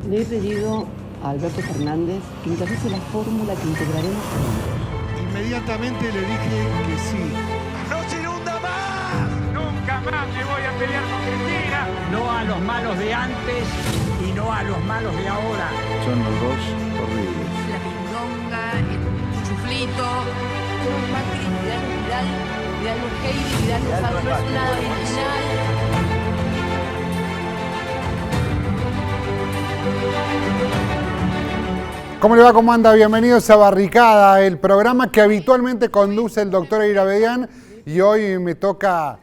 Le he pedido a Alberto Fernández que encabece la fórmula que integraremos juntos. Inmediatamente le dije que sí. ¡No se inunda más! Nunca más me voy a pelear con Cristina. No a los malos de antes y no a los malos de ahora. Son los dos horribles. La pindonga, el chuflito, Macri, Vidal Urqueiri, Vidal Lozano, no es nada original. ¿Cómo le va? ¿Cómo anda? Bienvenidos a Barricada, el programa que habitualmente conduce el doctor Eira Bedián, y hoy me toca,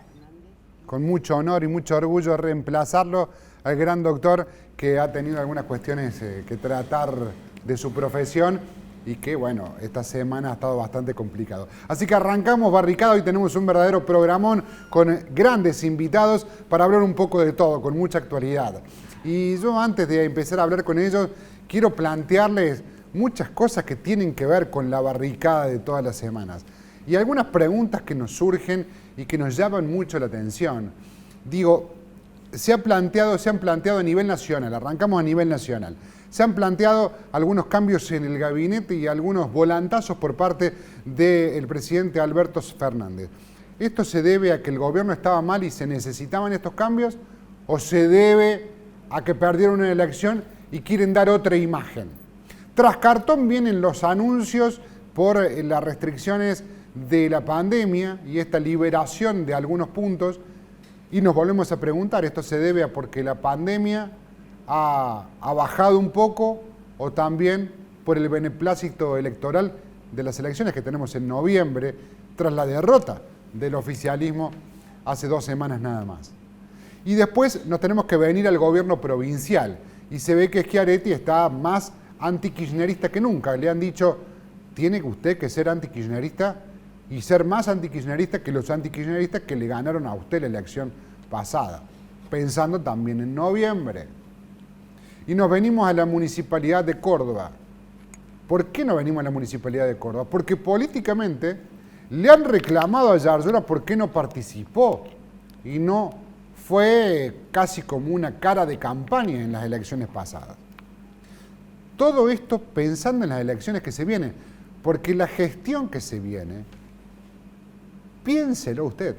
con mucho honor y mucho orgullo, reemplazarlo al gran doctor que ha tenido algunas cuestiones que tratar de su profesión y que, bueno, esta semana ha estado bastante complicado. Así que arrancamos Barricada. Hoy tenemos un verdadero programón con grandes invitados para hablar un poco de todo, con mucha actualidad. Y yo, antes de empezar a hablar con ellos, quiero plantearles muchas cosas que tienen que ver con la barricada de todas las semanas. Y algunas preguntas que nos surgen y que nos llaman mucho la atención. Digo, se han planteado a nivel nacional, arrancamos a nivel nacional. Se han planteado algunos cambios en el gabinete y algunos volantazos por parte del presidente Alberto Fernández. ¿Esto se debe a que el gobierno estaba mal y se necesitaban estos cambios? ¿O se debe a que perdieron una elección y quieren dar otra imagen? Tras cartón vienen los anuncios por las restricciones de la pandemia y esta liberación de algunos puntos, y nos volvemos a preguntar, ¿esto se debe a porque la pandemia ha bajado un poco o también por el beneplácito electoral de las elecciones que tenemos en noviembre tras la derrota del oficialismo hace 2 semanas nada más? Y después nos tenemos que venir al gobierno provincial y se ve que Schiaretti está más antikirchnerista que nunca. Le han dicho, tiene usted que ser antikirchnerista y ser más antikirchnerista que los antikirchneristas que le ganaron a usted la elección pasada, pensando también en noviembre. Y nos venimos a la Municipalidad de Córdoba. ¿Por qué no venimos a la Municipalidad de Córdoba? Porque políticamente le han reclamado a Yarlora por qué no participó y no fue casi como una cara de campaña en las elecciones pasadas. Todo esto pensando en las elecciones que se vienen, porque la gestión que se viene, piénselo usted,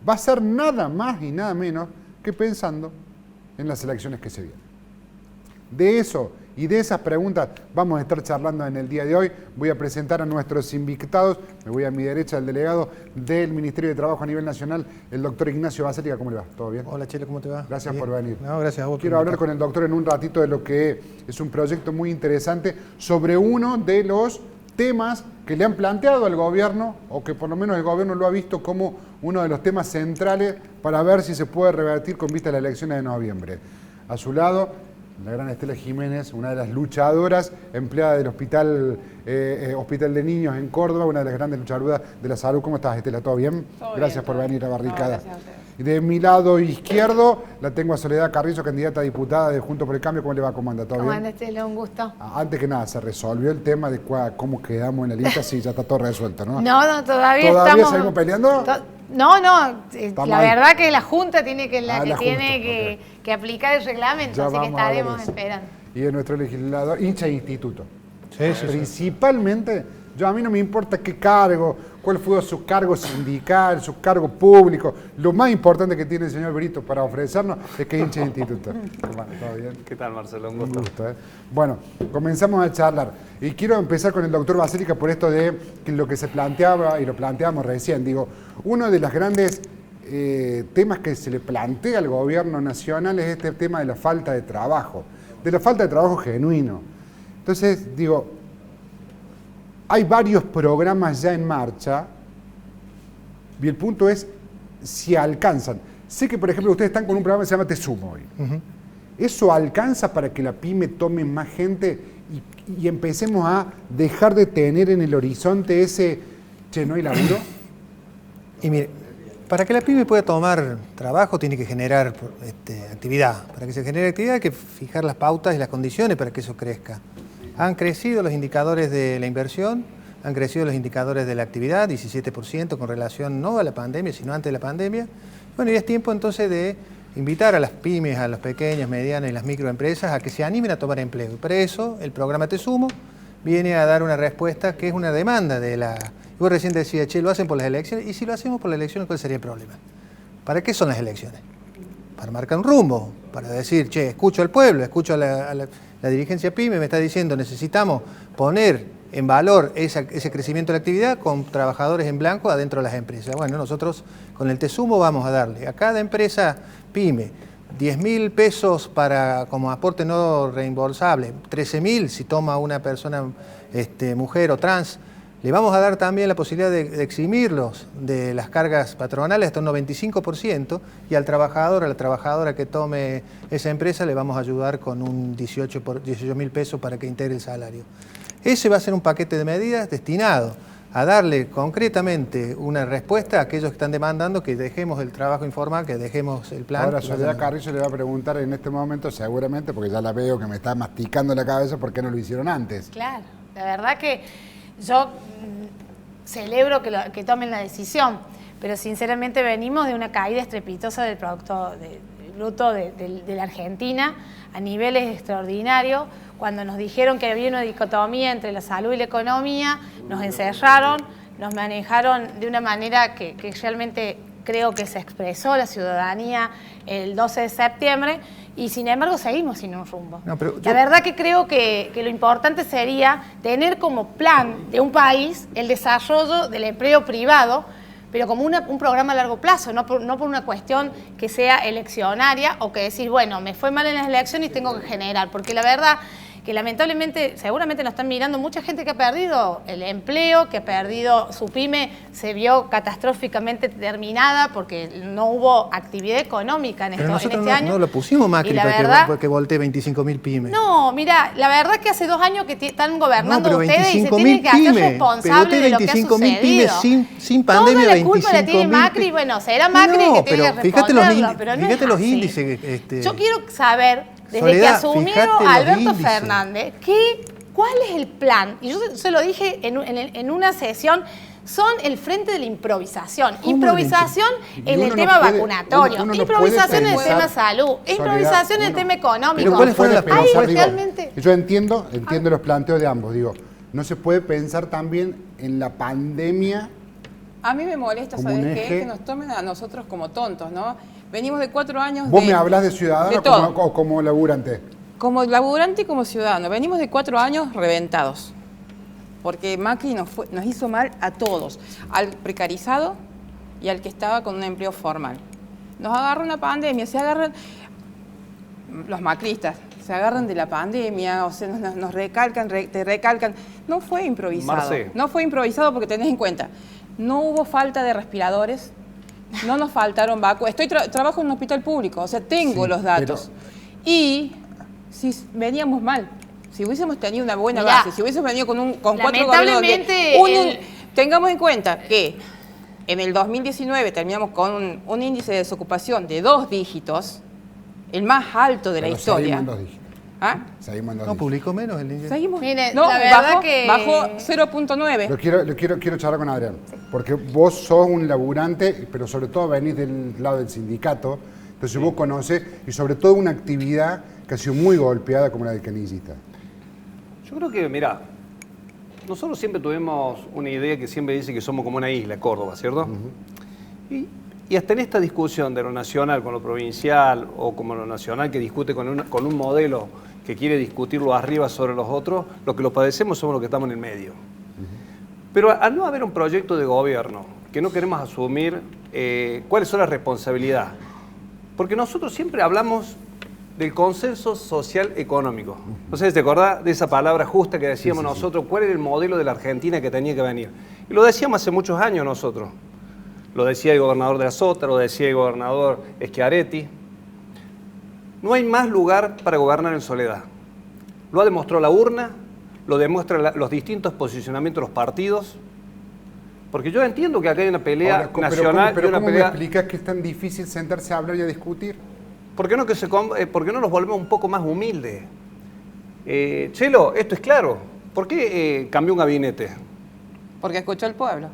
va a ser nada más y nada menos que pensando en las elecciones que se vienen. De eso y de esas preguntas vamos a estar charlando en el día de hoy. Voy a presentar a nuestros invitados. Me voy a mi derecha, el delegado del Ministerio de Trabajo a nivel nacional, el doctor Ignacio Basalica. ¿Cómo le va? ¿Todo bien? Hola, Chele, ¿cómo te va? Gracias bien. por venir. No, gracias a vos. Quiero hablar con el doctor en un ratito de lo que es un proyecto muy interesante sobre uno de los temas que le han planteado al gobierno, o que por lo menos el gobierno lo ha visto como uno de los temas centrales para ver si se puede revertir con vista a las elecciones de noviembre. A su lado, la gran Estela Jiménez, una de las luchadoras, empleada del Hospital de Niños en Córdoba, una de las grandes luchadoras de la salud. ¿Cómo estás, Estela? ¿Todo bien? Todo gracias bien, por venir a Barricada. No, gracias a ustedes. Y de mi lado izquierdo la tengo a Soledad Carrizo, candidata a diputada de Juntos por el Cambio. ¿Cómo le va? ¿Cómo anda? ¿Todo bien? ¿Cómo anda, Estela? Un gusto. Antes que nada, ¿se resolvió el tema de cómo quedamos en la lista? Sí, ya está todo resuelto, ¿no? No, todavía ¿Todavía estamos... seguimos peleando? No, la mal. verdad que la Junta tiene que, La tiene que aplicar el reglamento, Ya así que vamos a ver estaremos eso. esperando. Y de nuestro legislador, hincha de instituto. Sí. Principalmente, a mí no me importa qué cargo, cuál fue su cargo sindical, su cargo público. Lo más importante que tiene el señor Brito para ofrecernos es que es hincha de instituto. ¿Todo bien? ¿Qué tal, Marcelo? Un gusto, ¿eh? Bueno, comenzamos a charlar. Y quiero empezar con el doctor Basalica por esto de que lo que se planteaba, y lo planteamos recién, digo, uno de los grandes temas que se le plantea al gobierno nacional es este tema de la falta de trabajo genuino. Entonces, digo, hay varios programas ya en marcha y el punto es si alcanzan. Sé que, por ejemplo, ustedes están con un programa que se llama Te Sumo hoy. ¿Eso alcanza para que la pyme tome más gente y empecemos a dejar de tener en el horizonte ese, che, no hay laburo? Y mire, para que la pyme pueda tomar trabajo tiene que generar actividad. Para que se genere actividad hay que fijar las pautas y las condiciones para que eso crezca. Han crecido los indicadores de la inversión, han crecido los indicadores de la actividad, 17% con relación no a la pandemia, sino antes de la pandemia. Bueno, y es tiempo entonces de invitar a las pymes, a las pequeñas, medianas y las microempresas a que se animen a tomar empleo. Y para eso el programa Te Sumo viene a dar una respuesta que es una demanda de la... Vos recién decías, che, lo hacen por las elecciones, y si lo hacemos por las elecciones, ¿cuál sería el problema? ¿Para qué son las elecciones? Para marcar un rumbo, para decir, che, escucho al pueblo, escucho a la dirigencia PYME, me está diciendo, necesitamos poner en valor ese crecimiento de la actividad con trabajadores en blanco adentro de las empresas. Bueno, nosotros con el Te Sumo vamos a darle a cada empresa PYME 10.000 pesos como aporte no reembolsable, 13.000 si toma una persona mujer o trans. Le vamos a dar también la posibilidad de eximirlos de las cargas patronales hasta un 95%, y al trabajador, a la trabajadora que tome esa empresa le vamos a ayudar con un 18.000 pesos para que integre el salario. Ese va a ser un paquete de medidas destinado a darle concretamente una respuesta a aquellos que están demandando que dejemos el trabajo informal, que dejemos el plan. Ahora Soledad Carrillo le va a preguntar en este momento, seguramente, porque ya la veo que me está masticando la cabeza, ¿por qué no lo hicieron antes? Claro, la verdad que yo celebro que tomen la decisión, pero sinceramente venimos de una caída estrepitosa del Producto Bruto de la Argentina a niveles extraordinarios. Cuando nos dijeron que había una dicotomía entre la salud y la economía, nos encerraron, nos manejaron de una manera que realmente creo que se expresó la ciudadanía el 12 de septiembre, y sin embargo seguimos sin un rumbo. La verdad que creo que lo importante sería tener como plan de un país el desarrollo del empleo privado, pero como un programa a largo plazo, no por una cuestión que sea eleccionaria o que decir, bueno, me fue mal en las elecciones y tengo que generar, porque la verdad que lamentablemente, seguramente nos están mirando mucha gente que ha perdido el empleo, que ha perdido su pyme, se vio catastróficamente terminada porque no hubo actividad económica en este año. No lo pusimos Macri para que voltee 25.000 pymes. No, mira, la verdad es que hace 2 años que están gobernando ustedes y se 25.000 tienen que hacer pymes, responsables de lo que ha sucedido. 25.000 pymes sin pandemia. Toda la culpa la tiene Macri, bueno, será Macri el que tiene que responderlo, pero no fíjate es los así. índices. Yo quiero saber, desde Soledad, que asumieron Alberto índices. Fernández, ¿cuál es el plan? Y yo se lo dije en una sesión, son el frente de la improvisación. Improvisación en el tema vacunatorio, improvisación en el tema salud, improvisación en el tema económico. ¿Cuáles fueron las realmente... Yo entiendo los planteos de ambos, digo, no se puede pensar también en la pandemia. A mí me molesta, ¿sabes qué? Que nos tomen a nosotros como tontos, ¿no? Venimos de 4 años ¿Vos me hablás de ciudadano o como laburante? Como laburante y como ciudadano. Venimos de 4 años reventados. Porque Macri nos hizo mal a todos. Al precarizado y al que estaba con un empleo formal. Nos agarra una pandemia, se agarran... Los macristas se agarran de la pandemia, o sea, nos recalcan, te recalcan. No fue improvisado. No fue improvisado porque tenés en cuenta, no hubo falta de respiradores, no nos faltaron vacunas. Trabajo en un hospital público, o sea, tengo los datos. Y si veníamos mal, si hubiésemos tenido una buena base, si hubiésemos venido con 4 gobiernos... Tengamos en cuenta que en el 2019 terminamos con un índice de desocupación de 2 dígitos, el más alto de la historia. Seguimos en 2 dígitos. ¿Ah? Seguimos en 2 dígitos. ¿No publicó menos el índice? Seguimos. Mire, no, la verdad que... bajó 0.9. Lo quiero charlar con Adrián, porque vos sos un laburante, pero sobre todo venís del lado del sindicato, entonces vos conocés, y sobre todo una actividad que ha sido muy golpeada como la del canillista. Yo creo que, mirá, nosotros siempre tuvimos una idea que siempre dice que somos como una isla, Córdoba, ¿cierto? Y hasta en esta discusión de lo nacional con lo provincial, o como lo nacional que discute con un modelo que quiere discutirlo arriba sobre los otros, lo que lo padecemos somos los que estamos en el medio. Pero al no haber un proyecto de gobierno, que no queremos asumir cuáles son las responsabilidades, porque nosotros siempre hablamos del consenso social económico. No sé si te acordás de esa palabra justa que decíamos nosotros, cuál era el modelo de la Argentina que tenía que venir. Y lo decíamos hace muchos años nosotros. Lo decía el gobernador de la Sota, lo decía el gobernador Schiaretti. No hay más lugar para gobernar en soledad. Lo ha demostrado la urna, lo demuestran los distintos posicionamientos de los partidos. Porque yo entiendo que acá hay una pelea nacional. Pero una ¿cómo pelea... me explicas que es tan difícil sentarse a hablar y a discutir? ¿Por qué no nos volvemos un poco más humildes? Chelo, esto es claro. ¿Por qué cambió un gabinete? Porque escuchó al pueblo.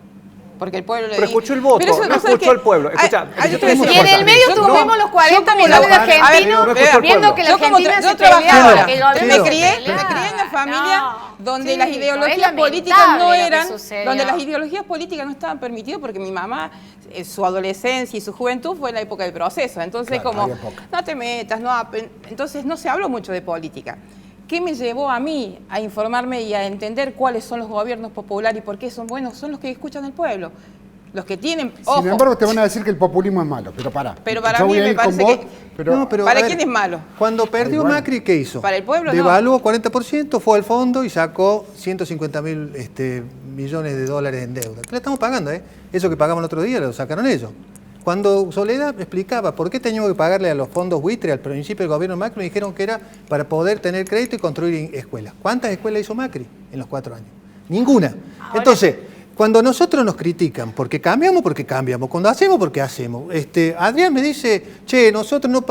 Porque el pueblo le Pero dijo. escuchó el voto, Pero eso, no ¿sabes escuchó qué? el pueblo. Escucha, yo te voy a decir Y una en el cosa. medio tuvimos los 40 millones de argentinos viendo que la Argentina se peleaba, que el Yo gobierno me crié se peleaba. en una familia donde Sí, las es ideologías políticas lamentable no lo que eran, sucedió. donde las ideologías políticas no estaban permitidas porque mi mamá, su adolescencia y su juventud fue la época del proceso. Entonces, Claro, como, había poca. no te metas, entonces no se habló mucho de política. ¿Qué me llevó a mí a informarme y a entender cuáles son los gobiernos populares y por qué son buenos? Son los que escuchan al pueblo. Los que tienen, ojo. Sin embargo, te van a decir que el populismo es malo, pero pará. Pero para Yo mí voy a me ir con parece vos, que- pero No, pero, ¿Para a ver, quién es malo? Cuando perdió igual. Macri, ¿qué hizo? Para el pueblo, no. Devaluó 40%, fue al fondo y sacó 150.000 millones de dólares en deuda. Que la estamos pagando, ¿eh? Eso que pagamos el otro día lo sacaron ellos. Cuando Soledad explicaba por qué teníamos que pagarle a los fondos buitre al principio del gobierno Macri, me dijeron que era para poder tener crédito y construir escuelas. ¿Cuántas escuelas hizo Macri en los 4 años? Ninguna. Entonces, cuando nosotros nos critican porque cambiamos, cuando hacemos, porque hacemos. Adrián me dice, che, nosotros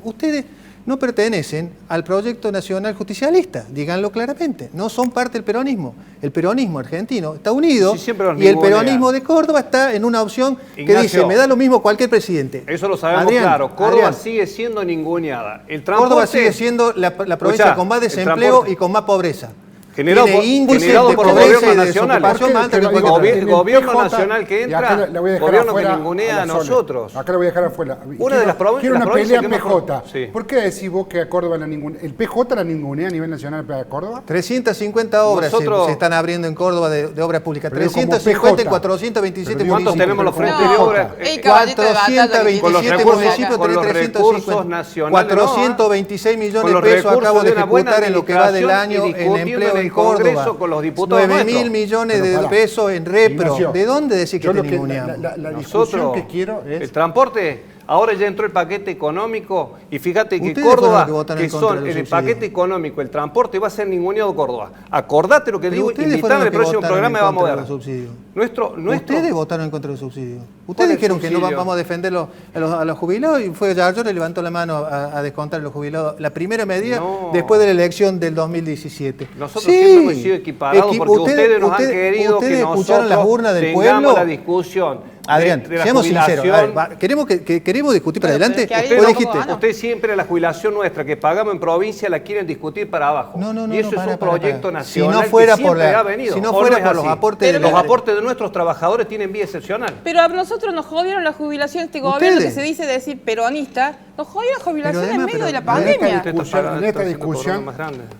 ustedes no pertenecen al proyecto nacional justicialista, díganlo claramente, no son parte del peronismo. El peronismo argentino está unido Sí, siempre nos y el ningunea. peronismo de Córdoba está en una opción que Ignacio, dice, me da lo mismo cualquier presidente. Eso lo sabemos Adrián, claro. Córdoba Adrián, sigue siendo ninguneada. El transporte, Córdoba sigue siendo la provincia Escuchá, con más el desempleo transporte y con más pobreza. generado Tiene por, índices generado de por los pobreza y gobiernos de nacionales. desocupación más alta que cualquier digo, otra. en el Gobierno PJ, nacional que y entra, acá la voy a dejar gobierno que afuera ningunea a la Sole. nosotros. Acá la voy a dejar afuera. Una de las Quiero una provincias pelea que más PJ. Sí. ¿Por qué decís vos que a Córdoba la ningunea? ¿El PJ la ningunea a nivel nacional a Córdoba? 350 obras Nosotros- se están abriendo en Córdoba de obras públicas. Pero como 350 y PJ. 427 Pero digo, ¿Cuántos municipios. tenemos los como frentes de PJ. obra? El caballito de batalla que tiene. Con los 27 recursos- municipios con los tenés recursos 350. nacionales, 426 millones Con de los pesos recursos acabo de de una buena ejecutar en lo que va del año administración y en discutiendo empleo en en el Congreso Córdoba. con los diputados 9.000 nuestros. millones Pero de pará. pesos en repro. Ignacio, ¿De dónde decís que yo te lo que- ninguneamos? la discusión que quiero es... El transporte, ahora ya entró el paquete económico y fíjate que Ustedes fueron Córdoba, los que votaron que en contra son de los el subsidios. paquete económico, el transporte va a ser ninguneado Córdoba. Acordate lo que Pero digo, ustedes invitame fueron al los que próximo votaron programa y en vamos a contra de ver. los subsidios. Nuestro, Ustedes votaron en contra de los subsidios. ¿Cuál Ustedes es el dijeron que no subsidio? vamos a defender a los jubilados y fue Yarlor y levantó la mano a descontar a los jubilados. La primera medida No. después de la elección del 2017. Nosotros siempre hemos sido equiparados porque ustedes nos han querido que ustedes escucharon las nosotros urnas del tengamos pueblo. la discusión Adrián, de la seamos sinceros. jubilación. A ver, queremos discutir para Bueno, adelante. pero es que Usted, Vos ahí dijiste, tampoco usted siempre la jubilación nuestra que pagamos en provincia la quieren discutir para abajo. No, y eso es un proyecto nacional Si no fuera que siempre por ha venido. si no ¿O fuera es por los así? aportes Pero de Los aportes de nuestros trabajadores tienen vía excepcional. Pero a nosotros nos jodieron la jubilación, este gobierno que ¿Ustedes? se dice decir peronista, nos jodió la jubilación además, en medio de la pero en esta pandemia. Usted está discusión- pagando- en esta está haciendo discusión- programas más grandes.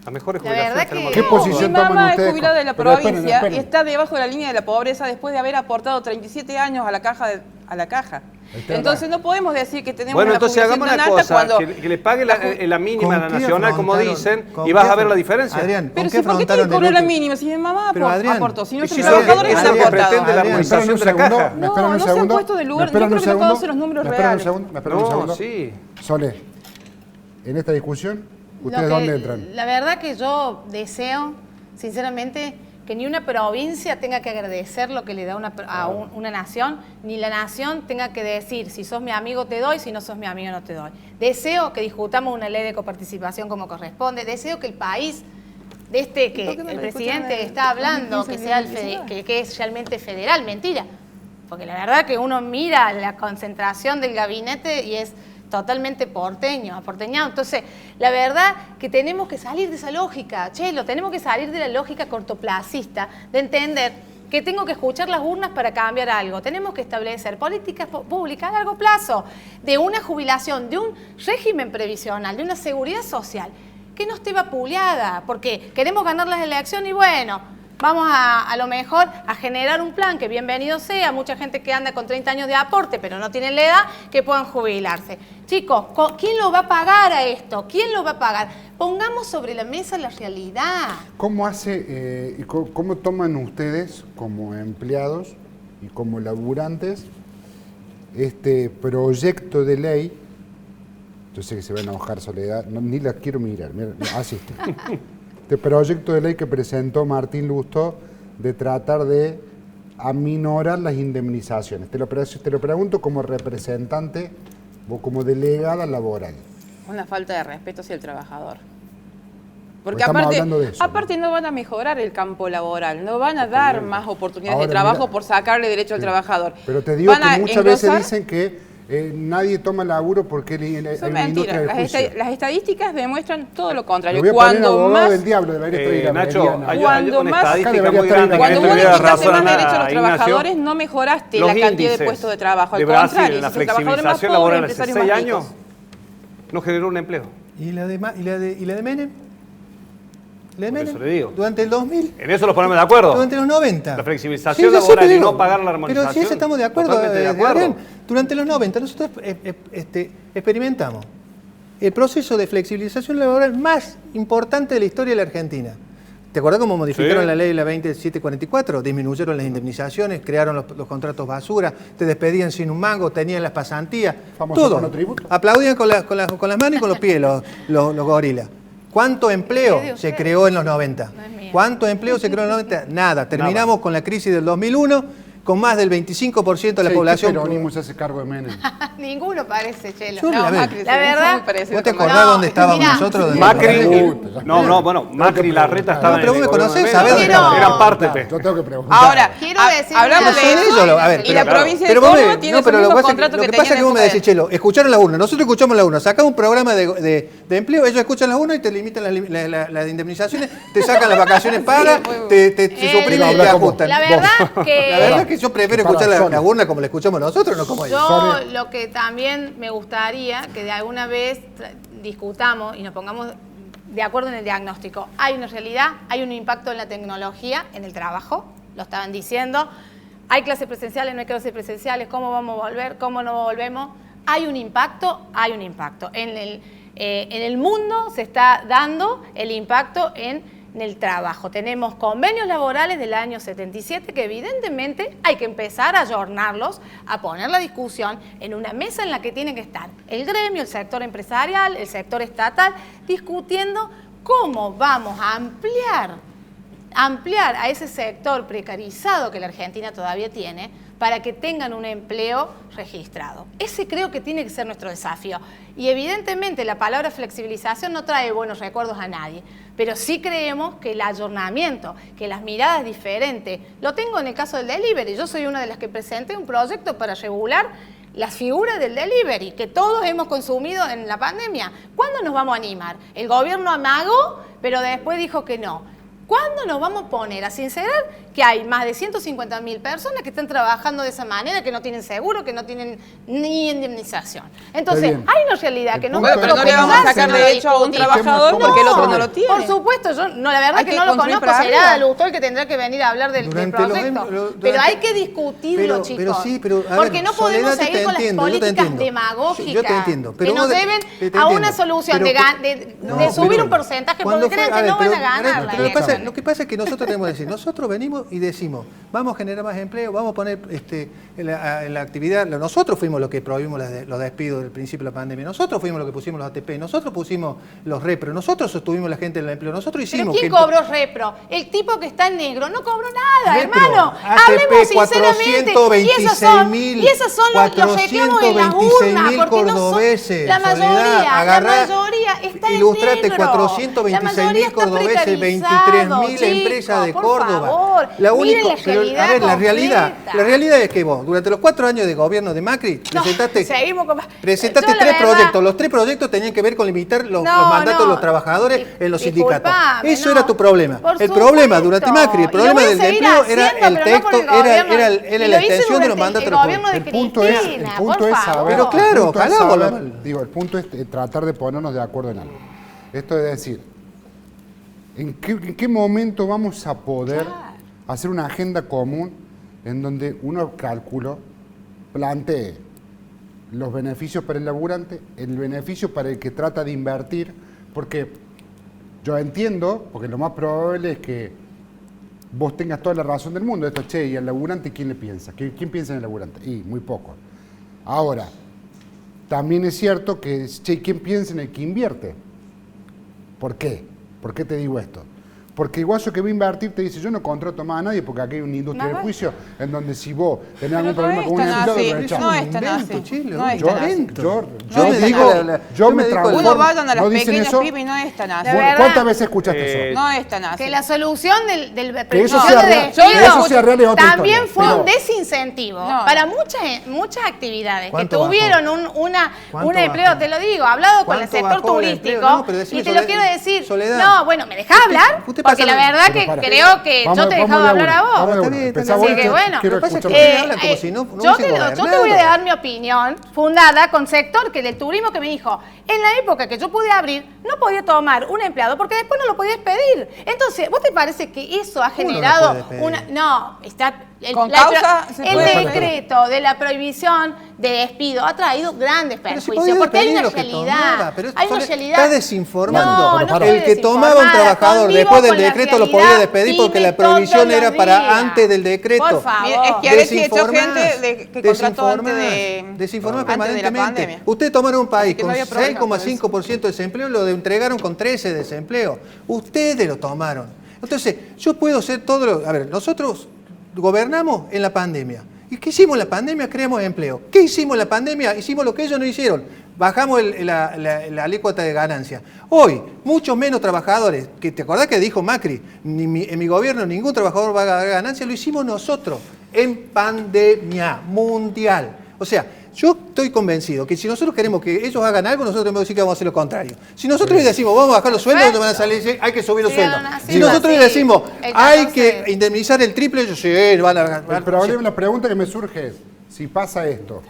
Las mejores La jubilaciones verdad tenemos que- ¿Qué nosotros. posición Mi toman mamá ustedes? es jubilada de la Pero esperen, provincia esperen. y está debajo de la línea de la pobreza después de haber aportado 37 años a la caja. Entonces no podemos decir que tenemos Bueno, una entonces jubilación hagamos tan una alta cosa, cuando... que le pague la mínima a la ¿Con qué nacional, como afrontaron- dicen, con y vas qué a ver la afron- diferencia. Adrián, Pero ¿con si qué ¿por qué tiene que afrontaron cobrar el la último? mínima? Si mi mamá Pero, Adrián, aportó, si y nuestros si trabajadores eso han es lo que aportado. pretende la ¿Me administración esperan un de la segundo? caja. ¿Me esperan No, un no se han segundo? puesto de lugar. ¿Me esperan Yo un creo que no segundo? conocen los números ¿Me esperan un reales. segundo? ¿Me esperan un No, segundo? sí. Sole, en esta discusión, ¿ustedes Lo que- dónde entran? La verdad que yo deseo, sinceramente, que ni una provincia tenga que agradecer lo que le da una nación, ni la nación tenga que decir, si sos mi amigo te doy, si no sos mi amigo no te doy. Deseo que discutamos una ley de coparticipación como corresponde, deseo que el país de que ¿Por qué no el la presidente discusión está hablando, que 2015, sea 2019? que es realmente federal, mentira. Porque la verdad que uno mira la concentración del gabinete y es totalmente aporteñado. Entonces, la verdad que tenemos que salir de esa lógica, Chelo, tenemos que salir de la lógica cortoplacista, de entender que tengo que escuchar las urnas para cambiar algo. Tenemos que establecer políticas públicas a largo plazo, de una jubilación, de un régimen previsional, de una seguridad social, que no esté vapuleada, porque queremos ganar las elecciones y bueno, vamos a lo mejor a generar un plan que bienvenido sea, mucha gente que anda con 30 años de aporte pero no tienen la edad, que puedan jubilarse. Chicos, ¿quién lo va a pagar a esto? ¿Quién lo va a pagar? Pongamos sobre la mesa la realidad. ¿Cómo cómo toman ustedes como empleados y como laburantes este proyecto de ley? Yo sé que se van a enojar, Soledad, ni la quiero mirar, mira, así. Este proyecto de ley que presentó Martín Lustó de tratar de aminorar las indemnizaciones. Te lo pregunto como representante o como delegada laboral. Una falta de respeto hacia el trabajador. Porque estamos aparte, hablando de eso, aparte no van a mejorar el campo laboral, no van a dar más oportunidades Ahora, de trabajo mira, por sacarle derecho al trabajador. Pero te digo Van a que muchas veces engrosar. dicen que nadie toma laburo porque hay Son una industria mentiras. del juicio. Las estadísticas demuestran todo lo contrario. Me voy a poner Cuando abogado más del diablo de la maestra Nacho, Irabediana. hay Cuando una más- estadística muy Acá grande que cuando en vos esto le le da quitaste razón más derechos a los Ignacio. trabajadores, no mejoraste Los la cantidad de índices puestos de trabajo. Al de Brasil contrario, en la hiciste trabajadores más flexibilización pobres, laboral hace empresarios 6 más años ricos. no generó un empleo. ¿Y la de Menem? ¿La de Por Menem? eso le digo. Durante el 2000. En eso nos ponemos de acuerdo. Durante los 90. La flexibilización ya sé, laboral y pero- no pagar la armonización. Pero si eso estamos de acuerdo, Totalmente de acuerdo. Adrián. Durante los 90 nosotros experimentamos el proceso de flexibilización laboral más importante de la historia de la Argentina. ¿Te acuerdas cómo modificaron Sí. la ley de la 2744? Disminuyeron las indemnizaciones, crearon los contratos basura, te despedían sin un mango, tenían las pasantías, Famoso todo. monotributo. Aplaudían con las manos y con los pies los gorilas. ¿Cuánto empleo se creó en los 90? No es mío. ¿Cuánto empleo se creó en los 90? Nada. Terminamos con la crisis del 2001 con más del 25% de la población. ¿Qué peronismo se hace cargo de Menem? Ninguno parece, Chelo. Yo, a ver, Macri, la verdad, ¿Vos te acordás dónde estábamos mirá, nosotros? Macri, Macri y Larreta estaban pero vos en el me conocés, gobierno sabés de dónde Menem. estamos. Eran parte. Yo tengo que preguntar. Ahora, Quiero decir hablamos una de cosa. eso. A ver, Y la pero- provincia de pero vos Córdoba me- tiene no, los pero lo mismos que pasa contratos lo que que pasa es tenían que vos me en decís, Chelo, escucharon las urnas, nosotros escuchamos las urnas, sacamos un programa de empleo, ellos escuchan las urnas y te limitan las indemnizaciones, te sacan las vacaciones pagas, te suprimen y te ajustan. La verdad que... La verdad es que yo prefiero escuchar la urna como la escuchamos nosotros, no como ellos. Yo lo que también me gustaría que de alguna vez discutamos y nos pongamos de acuerdo en el diagnóstico. Hay una realidad, hay un impacto en la tecnología, en el trabajo, lo estaban diciendo. Hay clases presenciales, no hay clases presenciales, ¿cómo vamos a volver? ¿Cómo no volvemos? Hay un impacto, hay un impacto. En el mundo se está dando el impacto en el trabajo. Tenemos convenios laborales del año 77 que evidentemente hay que empezar a ayornarlos, a poner la discusión en una mesa en la que tiene que estar el gremio, el sector empresarial, el sector estatal, discutiendo cómo vamos a ampliar a ese sector precarizado que la Argentina todavía tiene para que tengan un empleo registrado. Ese creo que tiene que ser nuestro desafío. Y evidentemente la palabra flexibilización no trae buenos recuerdos a nadie, pero sí creemos que el ayornamiento, que las miradas diferentes, lo tengo en el caso del delivery. Yo soy una de las que presenté un proyecto para regular las figuras del delivery, que todos hemos consumido en la pandemia. ¿Cuándo nos vamos a animar? El gobierno amagó, pero después dijo que no. ¿Cuándo nos vamos a poner a sincerar que hay más de 150.000 personas que están trabajando de esa manera, que no tienen seguro, que no tienen ni indemnización? Entonces, Está bien. hay una realidad que no Bueno, Pero no le vamos a sacar derecho a un trabajador porque el otro no lo tiene. Por supuesto, yo no, la verdad Hay que que no lo construir conozco, para será arriba. Lutol que tendrá que venir a hablar del proyecto. Pero hay que discutirlo, chicos. Pero sí, pero a porque ver, no podemos Soledad, seguir con las políticas demagógicas yo te entiendo, pero que nos vos deben te a una entiendo. solución Pero- de subir un porcentaje, porque crean que no van a ganar la Pero elección. lo que pasa es que nosotros tenemos que decir, nosotros venimos y decimos, vamos a generar más empleo, vamos a poner en la actividad, nosotros fuimos los que prohibimos los despidos del principio de la pandemia, nosotros fuimos los que pusimos los ATP, nosotros pusimos los repro, nosotros sostuvimos la gente en el empleo, nosotros ¿Pero hicimos quién que... cobró repro? El tipo que está en negro no cobró nada, Repro, hermano. ATP, Hablemos sinceramente. Y esos son los reclamos en las urnas, porque no son cordobeses, la mayoría, agarrá, la mayoría está ilustrate en negro. 426.000 cordobeses, 23.000 empresas de Córdoba. Favor, La miren única, la pero, realidad a ver, completa. la realidad es que vos, durante los 4 años de gobierno de Macri, presentaste seguimos con... Presentaste Yo, la 3 verdad- proyectos. Los 3 proyectos tenían que ver con limitar los mandatos de los trabajadores en los sindicatos. Disculpame, Eso no. era tu problema. Por El problema supuesto. durante Macri, el Y lo problema voy a del seguir empleo era haciendo, el pero no por texto, el gobierno. era Y la lo hice extensión de los durante mandatos el de los gobierno de El punto es Cristina, saber, favor. Pero claro, el punto es ojalá saber- volvamos. digo, el punto es tratar de ponernos de acuerdo en algo. Esto es decir, ¿en qué momento vamos a poder hacer una agenda común en donde uno plantee los beneficios para el laburante, el beneficio para el que trata de invertir? Porque yo entiendo, porque lo más probable es que vos tengas toda la razón del mundo. Esto, che, ¿y al laburante quién le piensa? ¿Quién piensa en el laburante? Y muy poco. Ahora, también es cierto que, che, ¿quién piensa en el que invierte? ¿Por qué? ¿Por qué te digo esto? Porque igual eso que va a invertir te dice, yo no contrato más a nadie porque aquí hay una industria del juicio en donde si vos tenés algún problema con un empleado, lo echás. No es tan así. Yo me transformo. Uno vayan a las ¿No dicen pequeñas eso? pymes y no es tan así. ¿Cuántas veces escuchaste eso? No es tan así. Que la solución del Que eso sea real, es otra también historia. fue un desincentivo para muchas actividades que ¿Cuánto tuvieron un empleo, te lo digo, hablado con el sector turístico y te lo quiero decir. Soledad. No, bueno, ¿me dejás hablar? Porque la verdad que creo que yo te he dejado hablar a vos. Así que bueno, yo te voy a dar mi opinión fundada con sector que del turismo que me dijo, en la época que yo pude abrir, no podía tomar un empleado porque después no lo podías pedir. Entonces, ¿vos te parece que eso ha generado una... No, está... El decreto de la prohibición de despido ha traído grandes perjuicios porque hay una realidad. Está desinformando. No, el que tomaba un trabajador después del decreto lo podía despedir porque la prohibición era para antes del decreto. Por favor. Es que a veces hecho gente que contrató antes de desinformar antes de la permanentemente. pandemia. Usted tomaron un país con no había problema con 6,5% de desempleo, lo entregaron con 13% de desempleo. Ustedes lo tomaron. Entonces, yo puedo ser todo lo... A ver, nosotros gobernamos en la pandemia. ¿Y qué hicimos en la pandemia? Creamos empleo. ¿Qué hicimos en la pandemia? Hicimos lo que ellos no hicieron. Bajamos la alícuota de ganancia. Hoy, muchos menos trabajadores. ¿Te acordás que dijo Macri? En mi gobierno ningún trabajador va a ganar ganancia. Lo hicimos nosotros en pandemia mundial. O sea, yo estoy convencido que si nosotros queremos que ellos hagan algo, nosotros tenemos que decir que vamos a hacer lo contrario. Si nosotros les decimos, vamos a bajar los sueldos, nos van a salir y dicen, hay que subir los sueldos. Si nosotros les decimos, hay que indemnizar el triple, ellos sí, van a ganar. La pregunta que me surge es, si pasa esto,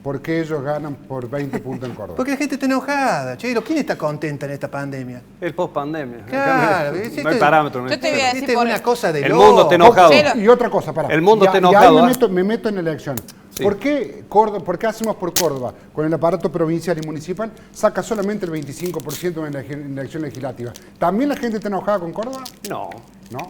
¿por qué ellos ganan por 20 puntos en Córdoba? Porque la gente está enojada. Che, ¿quién está contenta en esta pandemia? El post-pandemia. Claro. No hay parámetro. Yo te voy a decir por una cosa de el mundo está enojado. Y otra cosa, pará. El mundo está y enojado. ahí me meto en la elección. Sí. ¿Por qué hacemos por Córdoba, con el aparato provincial y municipal, saca solamente el 25% en la elección legislativa? ¿También la gente está enojada con Córdoba? No. ¿No?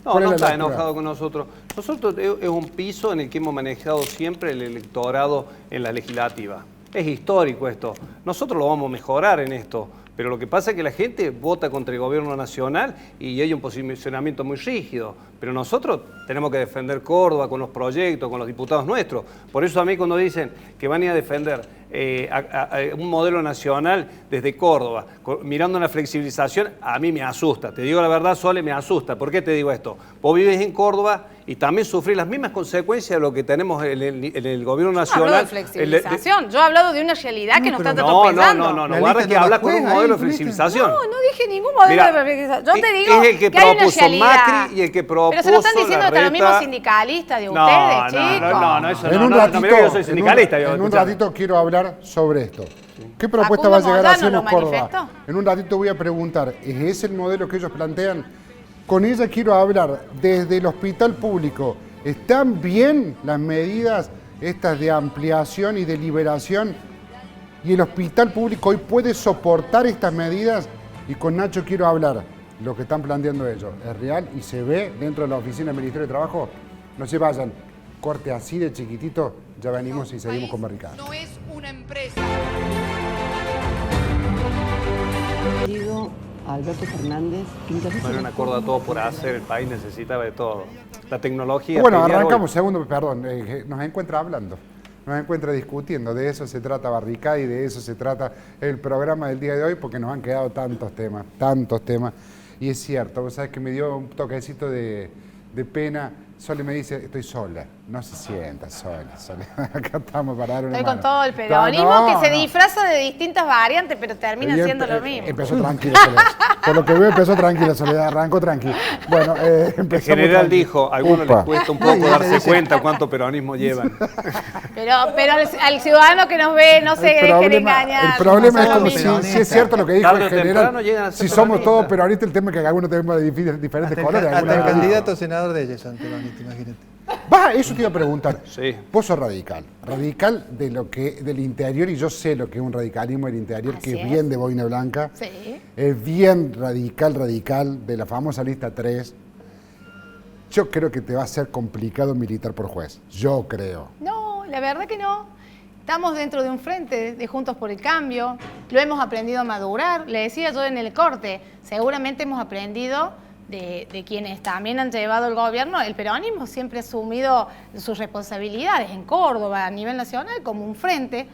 No está enojado con nosotros. Nosotros es un piso en el que hemos manejado siempre el electorado en la legislativa. Es histórico esto. Nosotros lo vamos a mejorar en esto. Pero lo que pasa es que la gente vota contra el gobierno nacional y hay un posicionamiento muy rígido. Pero nosotros tenemos que defender Córdoba con los proyectos, con los diputados nuestros. Por eso a mí cuando dicen que van a ir a defender un modelo nacional desde Córdoba, mirando la flexibilización, a mí me asusta. Te digo la verdad, Sole, me asusta. ¿Por qué te digo esto? Vos vives en Córdoba y también sufrís las mismas consecuencias de lo que tenemos en el gobierno nacional. No hablo de flexibilización, yo he hablado de una realidad que nos está tropezando. No, guarda que hablas con un modelo de flexibilización. No dije ningún modelo de flexibilización. Yo te digo es el que propuso Macri y el que propuso Pero se lo están diciendo hasta los mismos sindicalistas de ustedes, chicos. Eso no, mira que yo soy sindicalista. En un ratito quiero hablar sobre esto. ¿Qué propuesta va a llegar a hacernos Córdoba? En un ratito voy a preguntar, ¿es ese el modelo que ellos plantean? Con ella quiero hablar desde el hospital público. ¿Están bien las medidas estas de ampliación y de liberación? ¿Y el hospital público hoy puede soportar estas medidas? Y con Nacho quiero hablar. Lo que están planteando ellos, ¿es real y se ve dentro de la oficina del Ministerio de Trabajo? No se vayan, corte así de chiquitito, ya venimos y seguimos con Barricada. No es una empresa. Digo Alberto Fernández, que muchas veces... Bueno, un acuerdo a todo por hacer, el país necesitaba de todo. La tecnología... Bueno, arrancamos, segundo, perdón, nos encuentra hablando. Nos encuentra discutiendo, de eso se trata Barricada y de eso se trata el programa del día de hoy, porque nos han quedado tantos temas. Y es cierto, vos sabés que me dio un toquecito de pena. Sole me dice, estoy sola. No se sienta sola. Acá estamos para dar una Estoy mano. con todo el peronismo que se disfraza de distintas variantes, pero termina siendo lo mismo. Empezó tranquila, Soledad. Por lo que veo, empezó tranquila, Soledad. Arrancó tranquila. Bueno, el general dijo, a algunos les cuesta un poco darse cuenta cuánto peronismo llevan. Pero al ciudadano que nos ve, no se dejen engañar. El problema es como si es cierto lo que dijo el general. Si somos todos peronistas, el tema es que algunos tenemos diferentes colores. Hasta el candidato senador de ellos son peronistas. Imagínate. Eso te iba a preguntar. Sí. Vos sos radical del interior, y yo sé lo que es un radicalismo del interior, Así que es bien de boina blanca. Sí. Es bien radical, de la famosa lista 3. Yo creo que te va a ser complicado militar por juez. Yo creo. No, la verdad que no. Estamos dentro de un frente de Juntos por el Cambio. Lo hemos aprendido a madurar. Le decía yo en el corte, seguramente hemos aprendido de quienes también han llevado el gobierno, el peronismo siempre ha asumido sus responsabilidades en Córdoba, a nivel nacional, como un frente.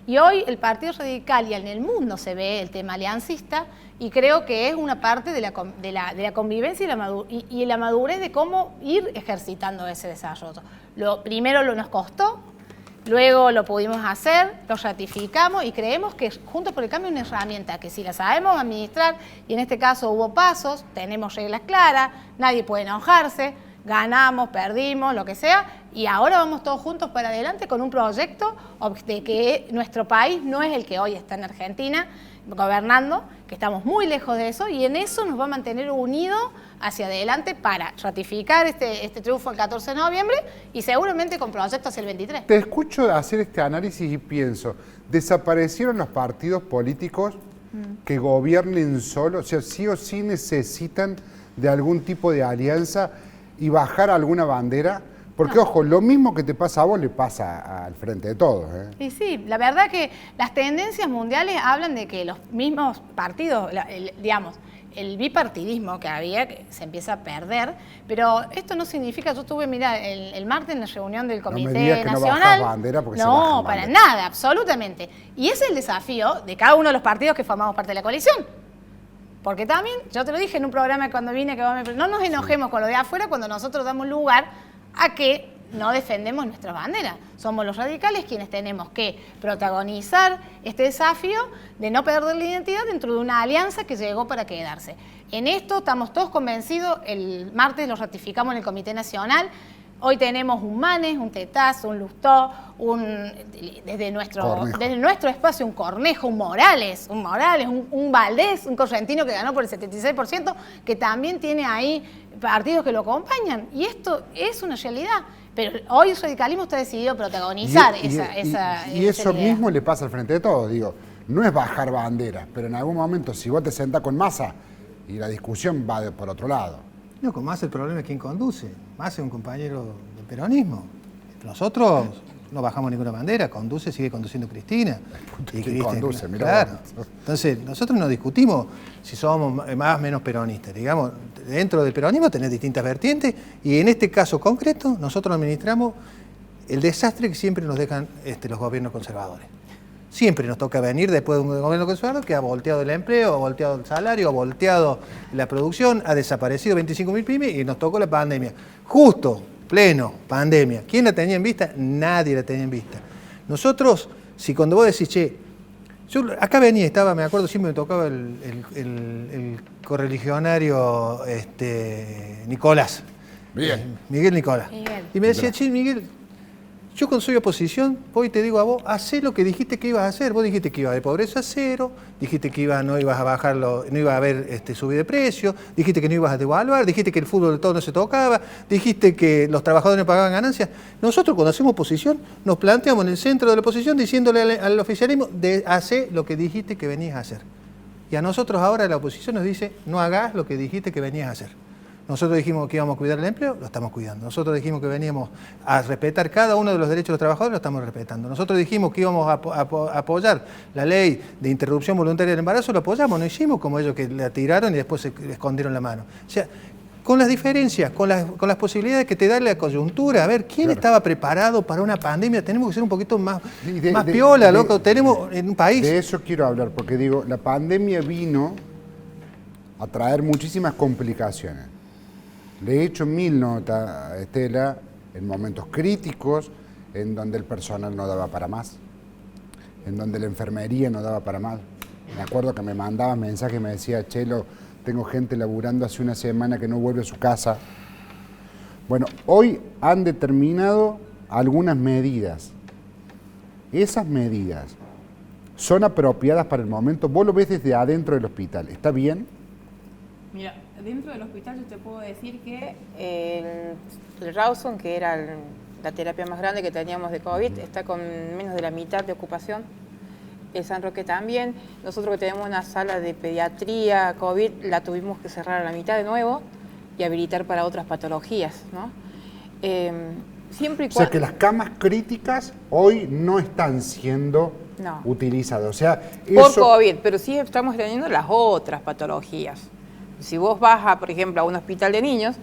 Y hoy el Partido Radical y en el mundo se ve el tema aliancista y creo que es una parte de la convivencia y la madurez de cómo ir ejercitando ese desarrollo. Primero nos costó, luego lo pudimos hacer, lo ratificamos y creemos que Juntos por el Cambio es una herramienta que si la sabemos administrar, y en este caso hubo pasos, tenemos reglas claras, nadie puede enojarse, ganamos, perdimos, lo que sea, y ahora vamos todos juntos para adelante con un proyecto de que nuestro país no es el que hoy está en Argentina gobernando, que estamos muy lejos de eso, y en eso nos va a mantener unidos hacia adelante para ratificar este triunfo el 14 de noviembre y seguramente con proyectos hacia el 23. Te escucho hacer este análisis y pienso, ¿desaparecieron los partidos políticos que gobiernen solos? O sea, sí o sí necesitan de algún tipo de alianza y bajar alguna bandera, porque no. Ojo, lo mismo que te pasa a vos le pasa al frente de todos. Y sí, la verdad que las tendencias mundiales hablan de que los mismos partidos, digamos, el bipartidismo que había, que se empieza a perder, pero esto no significa, yo estuve, mira, el martes en la reunión del Comité no me digas que Nacional. No bajas bandera porque no, se bajan para bandera. nada, absolutamente. Y ese es el desafío de cada uno de los partidos que formamos parte de la coalición. Porque también, yo te lo dije en un programa cuando vine, que no nos enojemos con lo de afuera cuando nosotros damos lugar a que no defendemos nuestra bandera. Somos los radicales quienes tenemos que protagonizar este desafío de no perder la identidad dentro de una alianza que llegó para quedarse. En esto estamos todos convencidos, el martes lo ratificamos en el Comité Nacional. Hoy tenemos un Manes, un Tetaz, un Lustó, desde nuestro espacio un Cornejo, un Morales, un Valdés, un Correntino que ganó por el 76%, que también tiene ahí partidos que lo acompañan. Y esto es una realidad. Pero hoy el radicalismo está decidido a protagonizar esa eso idea. mismo le pasa al frente de todos, digo, no es bajar banderas, pero en algún momento si vos te sentás con Massa y la discusión va por otro lado. No, con Massa el problema es quién conduce. Massa es un compañero del peronismo. Nosotros no bajamos ninguna bandera, sigue conduciendo Cristina. Y Cristina conduce, mirá. Claro. Entonces, nosotros no discutimos si somos más o menos peronistas. Digamos, dentro del peronismo tenés distintas vertientes y en este caso concreto nosotros administramos el desastre que siempre nos dejan los gobiernos conservadores. Siempre nos toca venir después de un gobierno conservador que ha volteado el empleo, ha volteado el salario, ha volteado la producción, ha desaparecido 25.000 pymes y nos tocó la pandemia. Justo, pleno, pandemia. ¿Quién la tenía en vista? Nadie la tenía en vista. Nosotros, si cuando vos decís, che, yo acá venía, me acuerdo, siempre me tocaba el correligionario Nicolás. Bien. Miguel Nicolás. Miguel. Y me decía, che, Miguel, yo cuando soy oposición, voy y te digo a vos, hacé lo que dijiste que ibas a hacer. Vos dijiste que iba a haber pobreza cero, dijiste que no ibas a bajarlo, no iba a haber subida de precio, dijiste que no ibas a devaluar, dijiste que el fútbol de todo no se tocaba, dijiste que los trabajadores no pagaban ganancias. Nosotros cuando hacemos oposición, nos planteamos en el centro de la oposición diciéndole al oficialismo, hacé lo que dijiste que venías a hacer. Y a nosotros ahora la oposición nos dice, no hagas lo que dijiste que venías a hacer. Nosotros dijimos que íbamos a cuidar el empleo, lo estamos cuidando. Nosotros dijimos que veníamos a respetar cada uno de los derechos de los trabajadores, lo estamos respetando. Nosotros dijimos que íbamos a apoyar la ley de interrupción voluntaria del embarazo, lo apoyamos, no hicimos como ellos que la tiraron y después se escondieron la mano. O sea, con las diferencias, con las posibilidades que te da la coyuntura, a ver, ¿quién estaba preparado para una pandemia? Tenemos que ser un poquito más piola, loco. Tenemos en un país... De eso quiero hablar, porque digo, la pandemia vino a traer muchísimas complicaciones. Le he hecho 1000 notas a Estela en momentos críticos, en donde el personal no daba para más, en donde la enfermería no daba para más. Me acuerdo que me mandaba mensajes y me decía, Chelo, tengo gente laburando hace una semana que no vuelve a su casa. Bueno, hoy han determinado algunas medidas. Esas medidas son apropiadas para el momento. Vos lo ves desde adentro del hospital. ¿Está bien? Mira, dentro del hospital yo te puedo decir que el Rawson, que era la terapia más grande que teníamos de COVID, está con menos de la mitad de ocupación. El San Roque también. Nosotros que tenemos una sala de pediatría COVID, la tuvimos que cerrar a la mitad de nuevo y habilitar para otras patologías, ¿no? Siempre y cuando... O sea que las camas críticas hoy no están siendo utilizadas. O sea, por COVID, pero sí estamos teniendo las otras patologías. Si vos vas, por ejemplo, a un hospital de niños,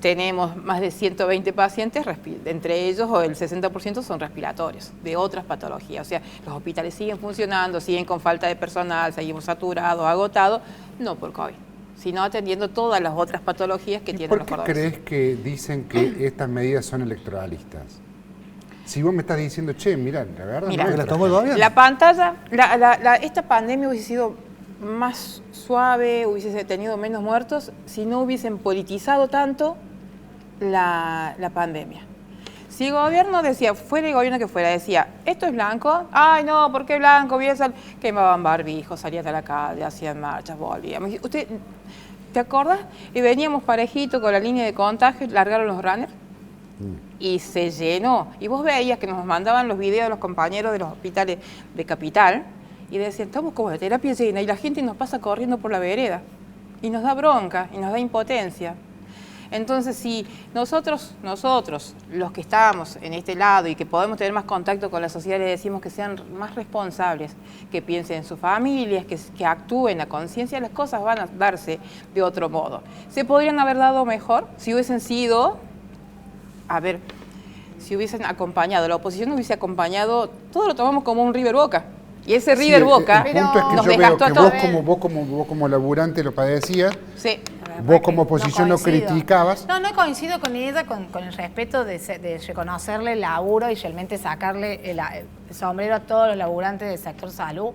tenemos más de 120 pacientes, entre ellos el 60% son respiratorios, de otras patologías. O sea, los hospitales siguen funcionando, siguen con falta de personal, seguimos saturados, agotados, no por COVID, sino atendiendo todas las otras patologías que tienen los cordobeses. ¿Por qué crees que dicen que estas medidas son electoralistas? Si vos me estás diciendo, che, mirá, la verdad Mirá, no es la pantalla, esta pandemia hubiese sido más suave, hubiese tenido menos muertos si no hubiesen politizado tanto la pandemia. Si el gobierno decía, fuera el gobierno que fuera, decía, esto es blanco, ay no, ¿por qué blanco? Quemaban barbijos, salían a la calle, hacían marchas, volvíamos. ¿Usted te acordás? Y veníamos parejito con la línea de contagio, largaron los runners y se llenó. Y vos veías que nos mandaban los videos de los compañeros de los hospitales de Capital y decían, estamos como de terapia llena y la gente nos pasa corriendo por la vereda y nos da bronca y nos da impotencia. Entonces, si nosotros, los que estamos en este lado y que podemos tener más contacto con la sociedad, le decimos que sean más responsables, que piensen en sus familias, que actúen a conciencia, las cosas van a darse de otro modo. ¿Se podrían haber dado mejor si hubiesen sido, si hubiesen acompañado, la oposición hubiese acompañado, todo lo tomamos como un River Boca? Y ese River Boca el punto es que nos yo desgastó veo a que todos. vos como laburante lo padecías, sí. vos como oposición lo criticabas. No coincido con ella con el respeto de reconocerle el laburo y realmente sacarle el sombrero a todos los laburantes del sector salud,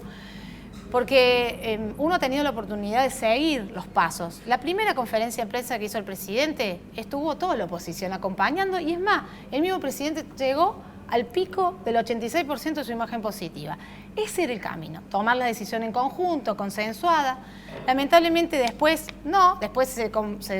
porque uno ha tenido la oportunidad de seguir los pasos. La primera conferencia de prensa que hizo el presidente estuvo toda la oposición acompañando y es más, el mismo presidente llegó al pico del 86% de su imagen positiva. Ese era el camino, tomar la decisión en conjunto, consensuada. Lamentablemente después se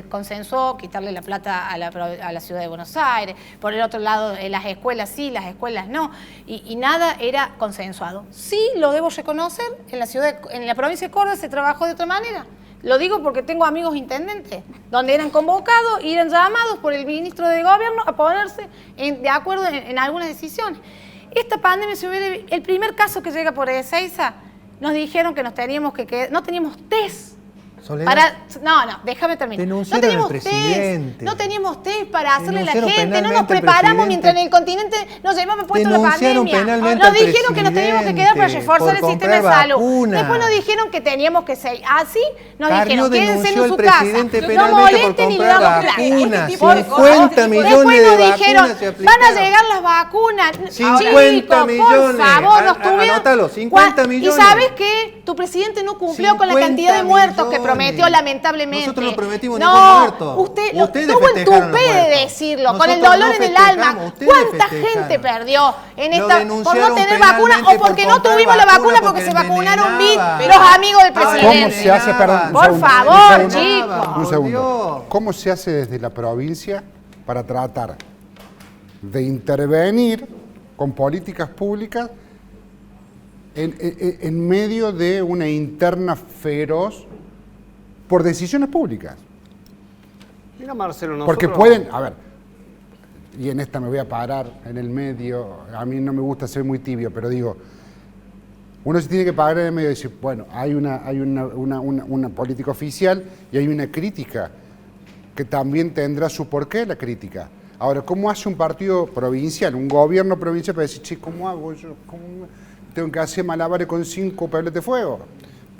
consensuó quitarle la plata a la ciudad de Buenos Aires, por el otro lado las escuelas sí, las escuelas no, y nada era consensuado. Sí, lo debo reconocer, en la provincia de Córdoba se trabajó de otra manera. Lo digo porque tengo amigos intendentes, donde eran convocados y eran llamados por el ministro de Gobierno a ponerse de acuerdo en algunas decisiones. Esta pandemia, el primer caso que llega por Ezeiza, nos dijeron que nos teníamos que no teníamos test. Déjame terminar. Denunciaron al presidente. No teníamos test para hacerle a la gente, no nos preparamos mientras en el continente nos llevamos puesto la pandemia. Nos dijeron que nos teníamos que quedar para reforzar el sistema de salud. Después nos dijeron que teníamos que seguir. Así nos dijeron, quédense en su casa. No molesten y le damos plata. 50 millones de vacunas se aplicaron. Van a llegar las vacunas. 50 millones. Por favor, nos tuvieron. Anótalo, 50 millones. Y sabes que tu presidente no cumplió con la cantidad de muertos que prometió, lamentablemente. Nosotros no prometimos ningún muerto. Usted tuvo el tupé de decirlo, con el dolor en el alma. ¿Cuánta gente perdió en esta por no tener vacuna o porque no tuvimos la vacuna porque se vacunaron los amigos del presidente? ¿Cómo se hace, perdón? Por favor, chicos. Un segundo. ¿Cómo se hace desde la provincia para tratar de intervenir con políticas públicas en medio de una interna feroz por decisiones públicas? Mira, Marcelo, porque pueden, y en esta me voy a parar en el medio, a mí no me gusta ser muy tibio, pero digo, uno se tiene que parar en el medio y decir, bueno, hay una política oficial y hay una crítica que también tendrá su porqué la crítica. Ahora, ¿cómo hace un partido provincial, un gobierno provincial para decir, che, ¿cómo hago yo? ¿Cómo tengo que hacer malabares con 5 pebles de fuego?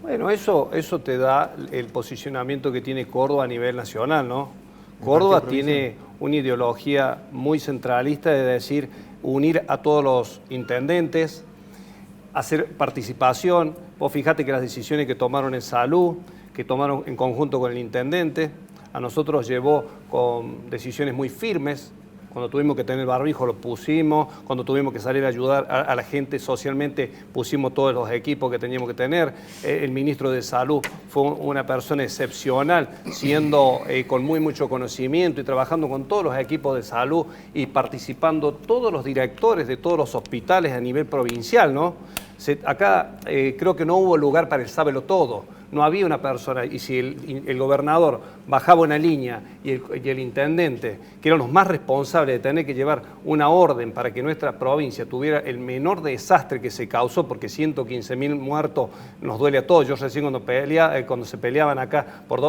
Bueno, eso te da el posicionamiento que tiene Córdoba a nivel nacional, ¿no? Córdoba tiene una ideología muy centralista de decir, unir a todos los intendentes, hacer participación. Vos fijate que las decisiones que tomaron en salud, que tomaron en conjunto con el intendente, a nosotros llevó con decisiones muy firmes. Cuando tuvimos que tener barbijo lo pusimos, cuando tuvimos que salir a ayudar a la gente socialmente pusimos todos los equipos que teníamos que tener. El ministro de Salud fue una persona excepcional, siendo con mucho conocimiento y trabajando con todos los equipos de salud y participando todos los directores de todos los hospitales a nivel provincial, ¿no? Acá creo que no hubo lugar para el sábelo todo. no había una persona, y si el gobernador bajaba una línea y el intendente, que eran los más responsables de tener que llevar una orden para que nuestra provincia tuviera el menor desastre que se causó, porque 115.000 muertos nos duele a todos. Yo recién cuando se peleaban acá por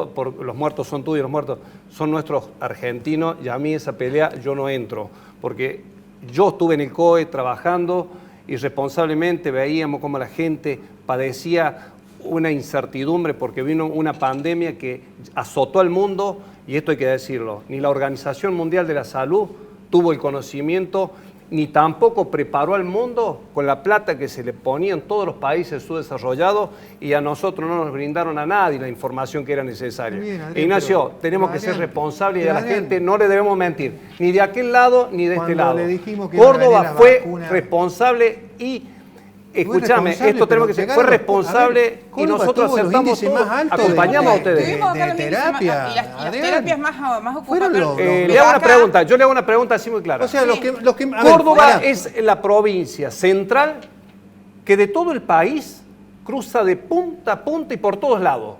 los muertos son tuyos, los muertos son nuestros argentinos, y a mí esa pelea yo no entro, porque yo estuve en el COE trabajando y responsablemente veíamos cómo la gente padecía una incertidumbre porque vino una pandemia que azotó al mundo, y esto hay que decirlo, ni la Organización Mundial de la Salud tuvo el conocimiento, ni tampoco preparó al mundo con la plata que se le ponía en todos los países subdesarrollados, y a nosotros no nos brindaron a nadie la información que era necesaria. Bien, Adrián, Ignacio, tenemos que ser responsables y a la gente no le debemos mentir, ni de aquel lado ni de este lado. Le dijimos que iba a venir Córdoba la fue vacuna. responsable y... Escúchame, esto tenemos que ser, fue responsable y nosotros acertamos todo, acompañamos a ustedes. Tuvimos acá de los índices terapia, más- y las Adrián. terapias más ocupadas. Fueron los- Le hago una pregunta, yo le hago una pregunta así muy clara. O sea, los que a ver, Córdoba pará. es la provincia central que de todo el país cruza de punta a punta y por todos lados.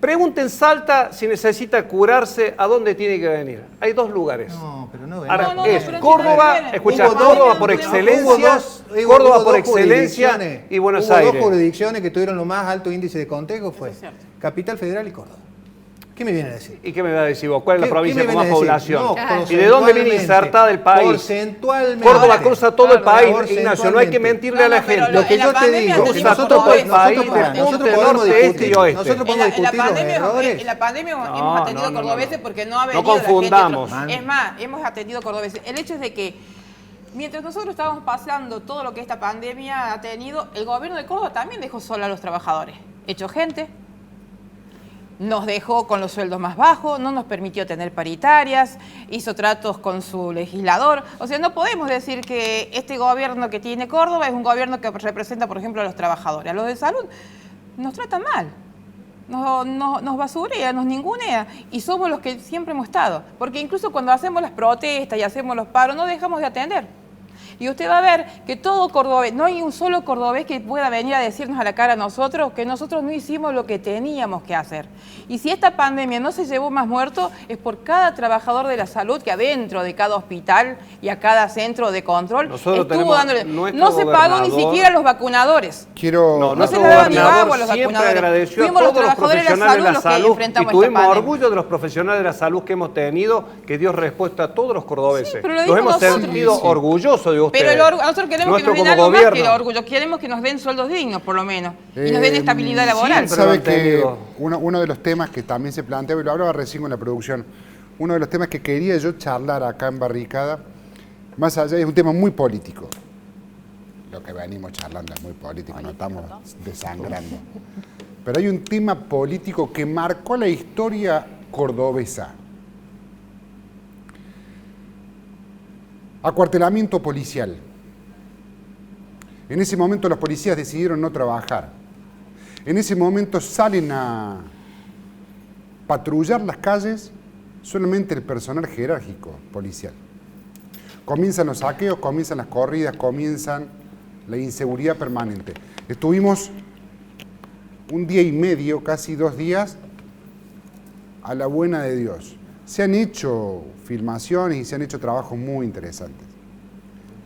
Pregunten Salta si necesita curarse, ¿a dónde tiene que venir? Hay dos lugares. No, pero no Ahora, no, es pero Córdoba, tiene- escucha, hubo Córdoba dos- por hubo excelencia, hubo Córdoba dos por excelencia jurisdicciones. y Buenos Hubo Aires. dos jurisdicciones que tuvieron los más alto índice de contagio, fue Capital Federal y Córdoba. ¿Qué me viene a decir? ¿Y qué me va a decir vos? ¿Cuál es la ¿Qué provincia me con más viene a decir? población? No, ¿Y de dónde viene porcentualmente. insertada el país? Porcentualmente. Córdoba cruza todo el país, Porcentualmente. Ignacio, no hay que mentirle a la gente. Lo que yo te digo, que nosotros todo el país, de nosotros punta, podemos norte, este y discutir, oeste. nosotros podemos discutir los errores. En la pandemia hemos No, atendido no, no, cordobeses no. porque no ha No venido la gente confundamos. de otro- Es más, hemos atendido cordobeses. El hecho es de que mientras nosotros estábamos pasando todo lo que esta pandemia ha tenido, el gobierno de Córdoba también dejó solo a los trabajadores. Echó gente, nos dejó con los sueldos más bajos, no nos permitió tener paritarias, hizo tratos con su legislador. O sea, no podemos decir que este gobierno que tiene Córdoba es un gobierno que representa, por ejemplo, a los trabajadores. A los de salud nos tratan mal, nos basurea, nos ningunea, y somos los que siempre hemos estado. Porque incluso cuando hacemos las protestas y hacemos los paros, no dejamos de atender. Y usted va a ver que todo cordobés, no hay un solo cordobés que pueda venir a decirnos a la cara a nosotros que nosotros no hicimos lo que teníamos que hacer. Y si esta pandemia no se llevó más muertos, es por cada trabajador de la salud que adentro de cada hospital y a cada centro de control Nosotros estuvo tenemos dándole. nuestro No se pagó ni gobernador. siquiera a los vacunadores. Quiero... No se Nuestro les daba ni gobernador agua a los siempre vacunadores. agradeció a Fuimos los todos los trabajadores de la profesionales de la salud los que salud y enfrentamos esta tuvimos pandemia. orgullo de los profesionales de la salud que hemos tenido, que dio respuesta a todos los cordobeses. Sí, pero lo Nos dimos hemos nosotros. sentido orgullosos de ustedes. Pero nosotros queremos que nos den Nuestro algo como más que el gobierno. orgullo. Queremos que nos den sueldos dignos, por lo menos. Y nos den estabilidad laboral. siempre. Sabe lo han que tenido. uno de los temas que también se planteaba, y lo hablaba recién con la producción, uno de los temas que quería yo charlar acá en Barricada, más allá, es un tema muy político. Lo que venimos charlando es muy político, no estamos desangrando. Pero hay un tema político que marcó la historia cordobesa. Acuartelamiento policial. En ese momento los policías decidieron no trabajar. En ese momento salen a patrullar las calles solamente el personal jerárquico policial. Comienzan los saqueos, comienzan las corridas, comienzan la inseguridad permanente. Estuvimos un día y medio, casi 2 días, a la buena de Dios. Se han hecho filmaciones y se han hecho trabajos muy interesantes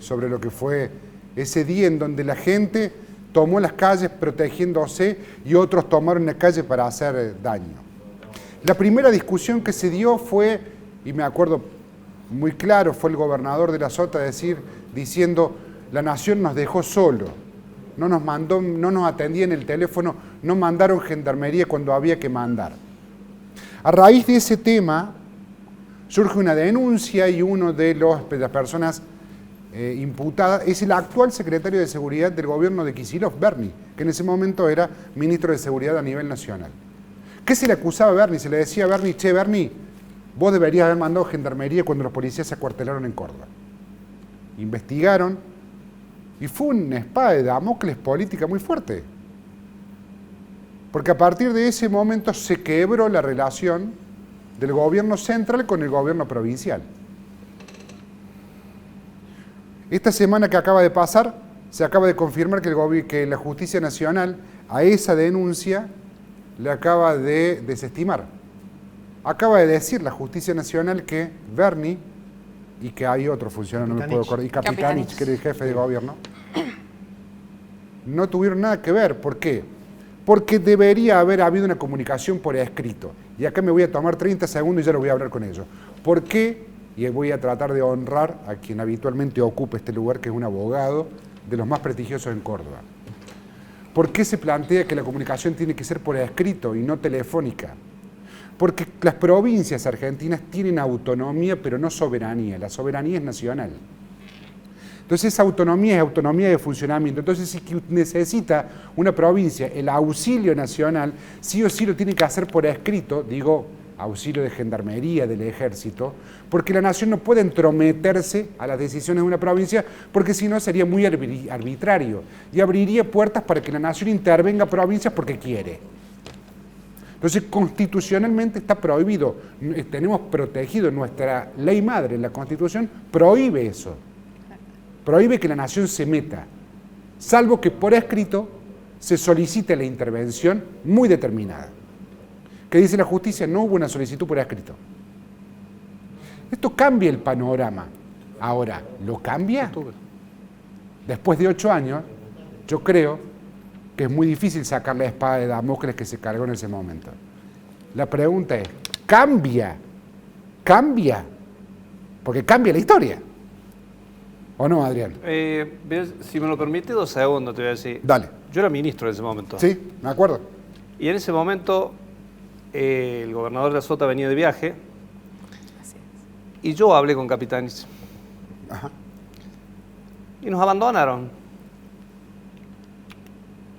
sobre lo que fue ese día en donde la gente tomó las calles protegiéndose y otros tomaron la calle para hacer daño. La primera discusión que se dio fue, y me acuerdo muy claro, fue el gobernador de la Sota diciendo, la nación nos dejó solo, no nos atendía en el teléfono, no mandaron gendarmería cuando había que mandar. A raíz de ese tema surge una denuncia y uno de las personas imputadas es el actual secretario de Seguridad del gobierno de Kicillof, Berni, que en ese momento era ministro de Seguridad a nivel nacional. ¿Qué se le acusaba a Berni? Se le decía a Berni, che, Berni, vos deberías haber mandado gendarmería cuando los policías se acuartelaron en Córdoba. Investigaron y fue una espada de Damocles política muy fuerte. Porque a partir de ese momento se quebró la relación del gobierno central con el gobierno provincial. Esta semana que acaba de pasar, se acaba de confirmar que la Justicia Nacional a esa denuncia le acaba de desestimar. Acaba de decir la Justicia Nacional que Berni y que hay otro funcionario, no me puedo acordar, y Capitanich, que era el jefe de gobierno, no tuvieron nada que ver. ¿Por qué? Porque debería haber habido una comunicación por escrito. Y acá me voy a tomar 30 segundos y ya lo voy a hablar con ellos. ¿Por qué? Y voy a tratar de honrar a quien habitualmente ocupa este lugar, que es un abogado de los más prestigiosos en Córdoba. ¿Por qué se plantea que la comunicación tiene que ser por escrito y no telefónica? Porque las provincias argentinas tienen autonomía, pero no soberanía. La soberanía es nacional. Entonces esa autonomía es autonomía de funcionamiento. Entonces si necesita una provincia el auxilio nacional, sí o sí lo tiene que hacer por escrito, digo, auxilio de gendarmería, del ejército, porque la nación no puede entrometerse a las decisiones de una provincia, porque si no sería muy arbitrario y abriría puertas para que la nación intervenga a provincias porque quiere. Entonces, constitucionalmente está prohibido, tenemos protegido nuestra ley madre, la Constitución prohíbe eso, prohíbe que la nación se meta, salvo que por escrito se solicite la intervención muy determinada. ¿Qué dice la justicia? No hubo una solicitud por escrito. Esto cambia el panorama. Ahora, ¿lo cambia? Después de 8 años, yo creo que es muy difícil sacar la espada de Damocles que se cargó en ese momento. La pregunta es, ¿cambia? ¿Cambia? Porque cambia la historia. ¿O no, Adrián? Si me lo permite, 2 segundos te voy a decir. Dale. Yo era ministro en ese momento. Sí, me acuerdo. Y en ese momento el gobernador de Azota venía de viaje y yo hablé con Capitanich. Ajá. Y nos abandonaron.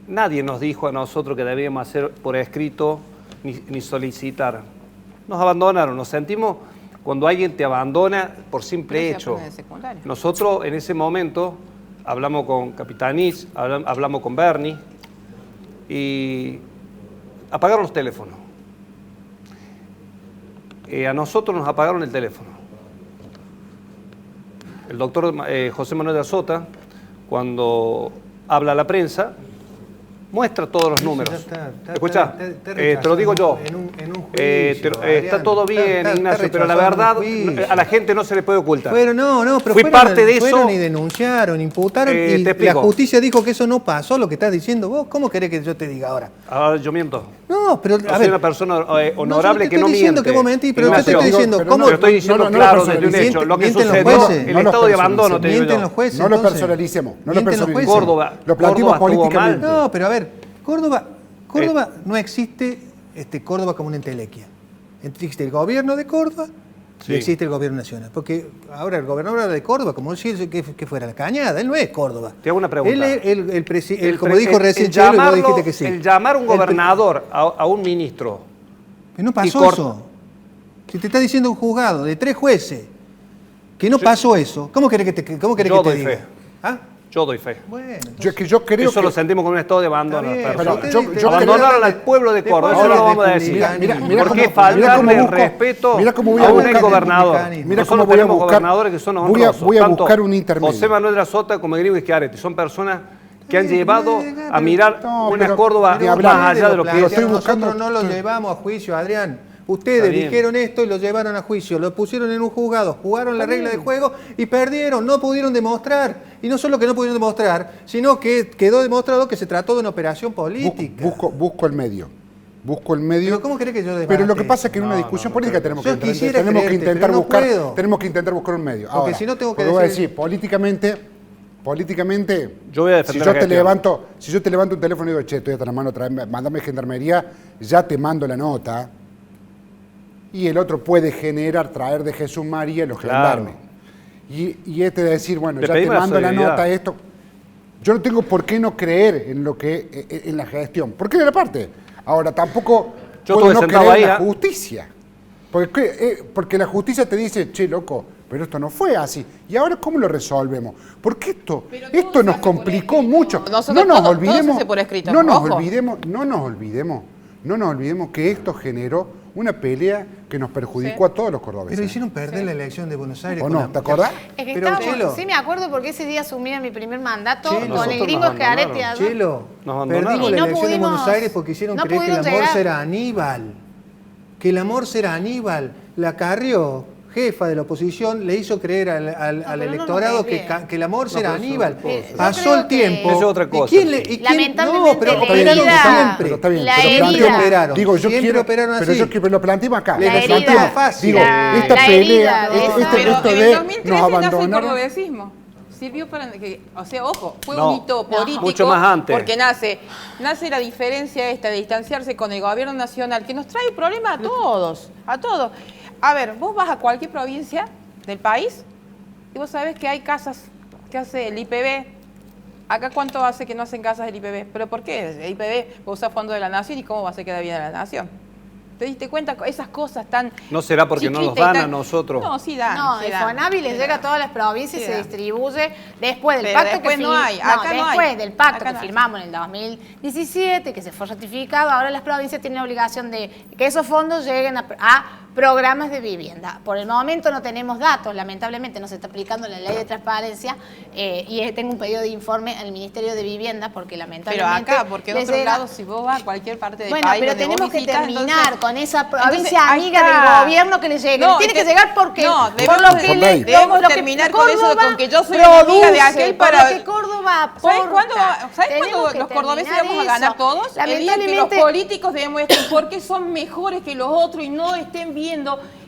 Nadie nos dijo a nosotros que debíamos hacer por escrito ni solicitar. Nos abandonaron, nos sentimos cuando alguien te abandona por simple hecho. Nosotros en ese momento hablamos con Capitanich, hablamos con Berni y apagaron los teléfonos. A nosotros nos apagaron el teléfono. El doctor José Manuel de Azota, cuando habla a la prensa, muestra todos los números. Escucha, te lo digo yo. Está todo bien, Ignacio, pero la verdad a la gente no se le puede ocultar. Pero pero fui parte de eso. Fueron y denunciaron, imputaron y la justicia dijo que eso no pasó, lo que estás diciendo vos. ¿Cómo querés que yo te diga ahora? Ahora yo miento. No, pero soy una persona honorable que no miente. Que vos mentís, pero yo te estoy diciendo cómo. Pero estoy diciendo claro desde un hecho. Lo que sucedió, el estado de abandono, te digo yo. Los jueces, no lo personalicemos. No lo personalicemos. Córdoba. Lo planteamos políticamente. No, pero a ver, Córdoba no existe Córdoba como una entelequia. Existe el gobierno de Córdoba y existe el gobierno nacional. Porque ahora el gobernador de Córdoba, como si que fuera la Cañada, él no es Córdoba. Te hago una pregunta. Él como dijo recién Chelo, vos dijiste que sí. El llamar a un gobernador a un ministro. Que no pasó eso. Si te está diciendo un juzgado de 3 jueces que no pasó eso, ¿cómo querés que te diga? Fe. ¿Ah? Yo doy fe. Bueno, yo creo eso lo sentimos como un estado de abandono. Abandonaron al pueblo de Córdoba, eso lo vamos a decir. Mira porque faltarle el respeto a un exgobernador. Nosotros tenemos gobernadores que son honrosos. Voy a buscar un intermedio. José Manuel de Azota como Gringo Schiaretti son personas que han llevado a mirar una Córdoba más allá de lo que estoy buscando. Nosotros no lo llevamos a juicio, Adrián. Ustedes dijeron esto y lo llevaron a juicio, lo pusieron en un juzgado, jugaron la regla de juego y perdieron, no pudieron demostrar. Y no solo que no pudieron demostrar, sino que quedó demostrado que se trató de una operación política. Busco el medio. ¿Pero cómo querés que yo debate? Pero lo que pasa es que en una discusión política tenemos que intentar buscar un medio. Porque ahora, si no tengo que decir, políticamente, yo voy a defender si yo te levanto un teléfono y digo, che, estoy hasta la mano otra vez, mandame gendarmería, ya te mando la nota. Y el otro puede traer de Jesús María los gendarmes. Y de decir, bueno, ya te mando la nota, esto. Yo no tengo por qué no creer en la gestión. ¿Por qué de la parte? Ahora, tampoco puedo no creer en la justicia. Porque la justicia te dice, che, loco, pero esto no fue así. ¿Y ahora cómo lo resolvemos? Porque esto nos complicó mucho. No nos olvidemos que esto generó una pelea que nos perjudicó a todos los cordobeses. Pero hicieron perder la elección de Buenos Aires. ¿O no? ¿Te acordás? Es que Pero, estábamos, Chelo. sí me acuerdo porque ese día asumía mi primer mandato Chelo. con el Nosotros gringo nos Schiaretti. abandonaron. Chelo, Nos abandonaron. perdimos Y la no elección de Buenos pudimos- Aires porque hicieron no creer que la pudieron Morsa llegar. era Aníbal. Que la Morsa era Aníbal. La Carrió, jefa de la oposición, le hizo creer al pero no electorado nos que, desvíen. que la Morsa era pero eso Aníbal. es otra cosa. Pasó Yo el creo tiempo. que- Eso es otra cosa. ¿Y quién le, y quién- Lamentablemente, no, pero la operaron herida- siempre. Pero está bien, La pero herida- planteemos- operaron. Digo, yo Siempre quiero, operaron pero así. yo quiero, lo planteemos acá. La lo herida- planteemos. fácil. Digo, la esta herida pelea, de esa- esto Pero en de 2013 nos nace el abandonaron. cordobesismo. Sirvió para que, o sea, ojo, fue No, un hito político. mucho más antes. Porque nace la diferencia esta de distanciarse con el gobierno nacional, que nos trae problemas a todos, a todos. A ver, vos vas a cualquier provincia del país y vos sabés que hay casas que hace el IPB. Acá cuánto hace que no hacen casas del IPB. ¿Pero por qué? El IPB usa fondos de la nación y cómo va a hacer que da bien a la nación. ¿Te diste cuenta? Esas cosas tan... ¿No será porque no nos chiquitas y dan a tan- nosotros? No, sí dan. No, sí el dan, Fonavi les sí llega a dan. todas las provincias y Sí, se da. distribuye después del Pero pacto después que no hay, acá no después hay. del pacto Acá que no hay. firmamos en el 2017, que se fue ratificado, ahora las provincias tienen la obligación de que esos fondos lleguen a programas de vivienda. Por el momento no tenemos datos, lamentablemente no se está aplicando la ley de transparencia y tengo un pedido de informe al Ministerio de Vivienda porque Pero lamentablemente... acá, porque en les otro llega- lado, si vos vas a cualquier parte del Bueno, país pero donde vos tenemos que visitas, terminar entonces- con esa entonces, provincia ahí amiga está. del gobierno que le llegue. No, Tiene que te- llegar porque no, por debemos lo de- que ley. debemos lo que terminar con eso, Córdoba con que yo soy enemiga de aquel por para... lo que Córdoba ¿Sabes aporta. cuándo, Tenemos que los cordobeses terminar vamos a ganar eso. todos? El día que los Lamentablemente, políticos demuestren por qué son mejores que los otros y no estén viendo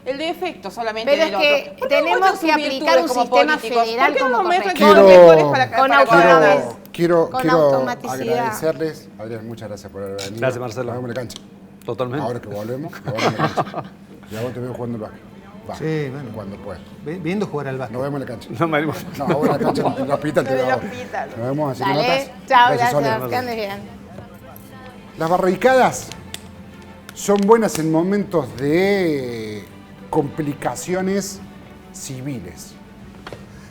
el defecto solamente pero del es que otro. ¿Por qué tenemos muestran que sus aplicar un virtudes como sistema políticos? federal ¿Por qué no como nos muestran corresponde? todos los mejores para Con gobernar? autonomía. Quiero Con automaticidad. agradecerles. Adrián, muchas gracias por haber venido. Gracias, Marcelo. Nos vemos en la cancha. Totalmente. Ahora que volvemos, nos vemos en la cancha. Y a vos te veo jugando el básquet. Va, Sí, bueno. cuando puedas. Viendo jugar al básquet. Nos vemos en la cancha. No me animo. No, ahora en la cancha, en el hospital te veo ahora. Nos vemos así. Dale, chao, Sole. gracias, que andes bien. Las barricadas son buenas en momentos de complicaciones civiles.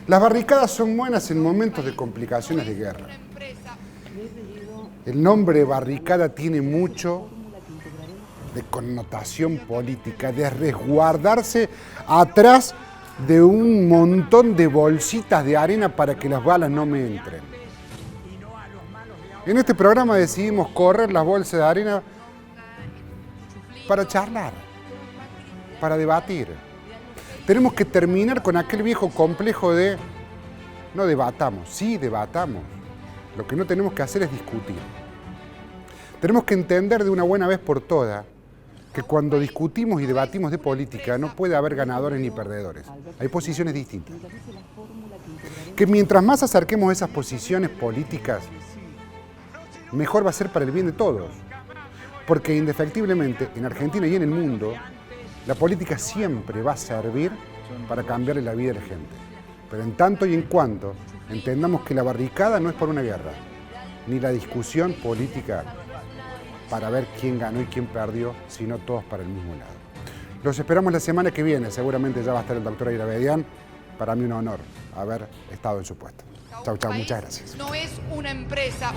Las barricadas son buenas en momentos de complicaciones de guerra. El nombre barricada tiene mucho de connotación política, de resguardarse atrás de un montón de bolsitas de arena para que las balas no me entren. En este programa decidimos correr las bolsas de arena para charlar, para debatir. Tenemos que terminar con aquel viejo complejo de no debatamos, sí debatamos. Lo que no tenemos que hacer es discutir. Tenemos que entender de una buena vez por todas que cuando discutimos y debatimos de política no puede haber ganadores ni perdedores. Hay posiciones distintas. Que mientras más acerquemos esas posiciones políticas, mejor va a ser para el bien de todos. Porque indefectiblemente en Argentina y en el mundo, la política siempre va a servir para cambiarle la vida a la gente. Pero en tanto y en cuanto entendamos que la barricada no es por una guerra, ni la discusión política para ver quién ganó y quién perdió, sino todos para el mismo lado. Los esperamos la semana que viene, seguramente ya va a estar el doctor Eira Bedián. Para mí un honor haber estado en su puesto. Chau, chau, muchas gracias. No es una empresa.